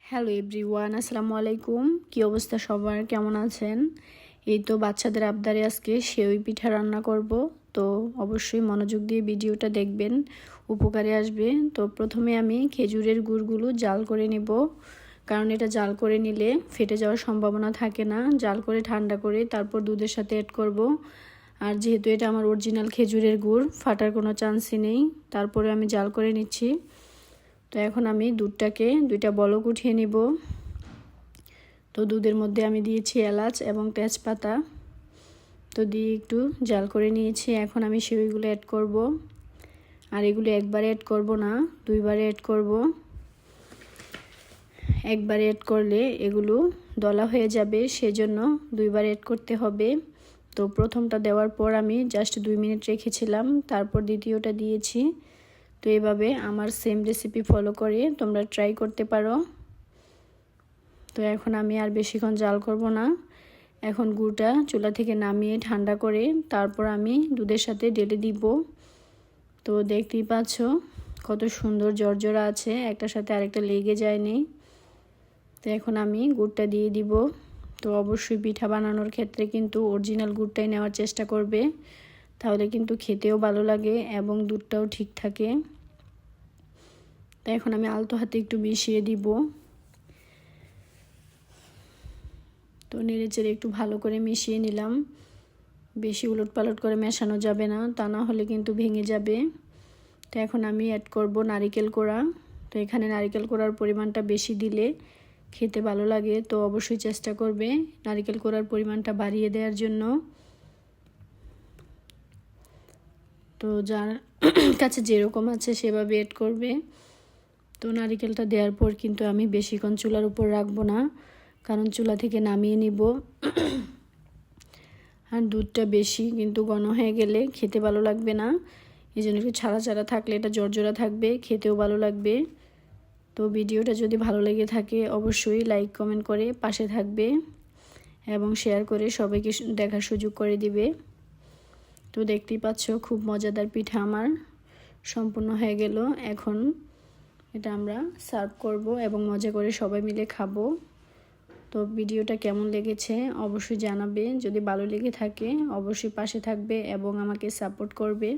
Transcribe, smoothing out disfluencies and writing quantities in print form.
Hello everyone, আসসালামু আলাইকুম। কি অবস্থা সবার, কেমন আছেন? এই তো বাচ্চাদের আবদারে আজকে সেওই পিঠা রান্না করব। তো অবশ্যই মনোযোগ দিয়ে ভিডিওটা দেখবেন, উপকারে আসবে। তো প্রথমে আমি খেজুরের গুড়গুলো জাল করে নেব, কারণ এটা জাল করে নিলে ফেটে যাওয়ার সম্ভাবনা থাকে না। জাল করে ঠান্ডা করে তারপর দুধের সাথে অ্যাড করব। আর যেহেতু এটা আমার অরিজিনাল খেজুরের গুড়, ফাটার কোনো চান্সই নেই। তারপরে আমি জাল করে নিচ্ছি। তো এখন আমি দুধটাকে দুইটা বলক উঠিয়ে নিব। তো দুধের মধ্যে আমি দিয়েছি এলাচ এবং তেজপাতা, তো দিয়ে একটু জাল করে নিয়েছি। এখন আমি সেওইগুলো অ্যাড করব। আর এগুলো একবারে অ্যাড করব না, দুইবারে অ্যাড করব। একবারে অ্যাড করলে এগুলো দলা হয়ে যাবে, সেজন্য দুইবার অ্যাড করতে হবে। তো প্রথমটা দেওয়ার পর আমি জাস্ট 2 মিনিট রেখেছিলাম, তারপর দ্বিতীয়টা দিয়েছি। তো এভাবে আমার সেম রেসিপি ফলো করে তোমরা ট্রাই করতে পারো। তো এখন আমি আর বেশিক্ষণ জাল করব না। এখন গুড়টা চুলা থেকে নামিয়ে ঠান্ডা করে তারপর আমি দুধের সাথে ঢেলে দিব। তো দেখতেই পাচ্ছ কত সুন্দর জর্জরা আছে, একটার সাথে আরেকটা লেগে যায়নি। তো এখন আমি গুড়টা দিয়ে দিব। তো অবশ্যই পিঠা বানানোর ক্ষেত্রে কিন্তু অরিজিনাল গুড়টাই নেওয়ার চেষ্টা করবে, তাহলে কিন্তু খেতেও ভালো লাগে এবং দুধটাও ঠিক থাকে। তো এখন আমি আলতো হাতে একটু মিশিয়ে দিব। তো নেড়েচেড়ে একটু ভালো করে মিশিয়ে নিলাম। বেশি উলটপালট করে মেশানো যাবে না, তা না হলে কিন্তু ভেঙে যাবে। তো এখন আমি অ্যাড করব নারিকেল কোড়া। তো এখানে নারিকেল কোড়ার পরিমাণটা বেশি দিলে খেতে ভালো লাগে, তো অবশ্যই চেষ্টা করবে নারিকেল কোড়ার পরিমাণটা বাড়িয়ে দেওয়ার জন্য। তো যার কাছে যেরকম আছে সেভাবে অ্যাড করবে। তো নারিকেলটা দেওয়ার পর কিন্তু আমি বেশিক্ষণ চুলার উপর রাখবো না, কারণ চুলা থেকে নামিয়ে নিব। আর দুধটা বেশি কিন্তু ঘন হয়ে গেলে খেতে ভালো লাগবে না, এই জন্য একটু ছাড়া ছাড়া থাকলে এটা জর্জরা থাকবে, খেতেও ভালো লাগবে। তো ভিডিওটা যদি ভালো লেগে থাকে অবশ্যই লাইক কমেন্ট করে পাশে থাকবে এবং শেয়ার করে সবাইকে দেখার সুযোগ করে দিবে। তো দেখতেই পাচ্ছ খুব মজাদার পিঠা আমার সম্পূর্ণ হয়ে গেল। এখন এটা আমরা সার্ভ করব এবং মজা করে সবাই মিলে খাবো। তো ভিডিওটা কেমন লেগেছে অবশ্যই জানাবে, যদি ভালো লেগে থাকে অবশ্যই পাশে থাকবে এবং আমাকে সাপোর্ট করবে।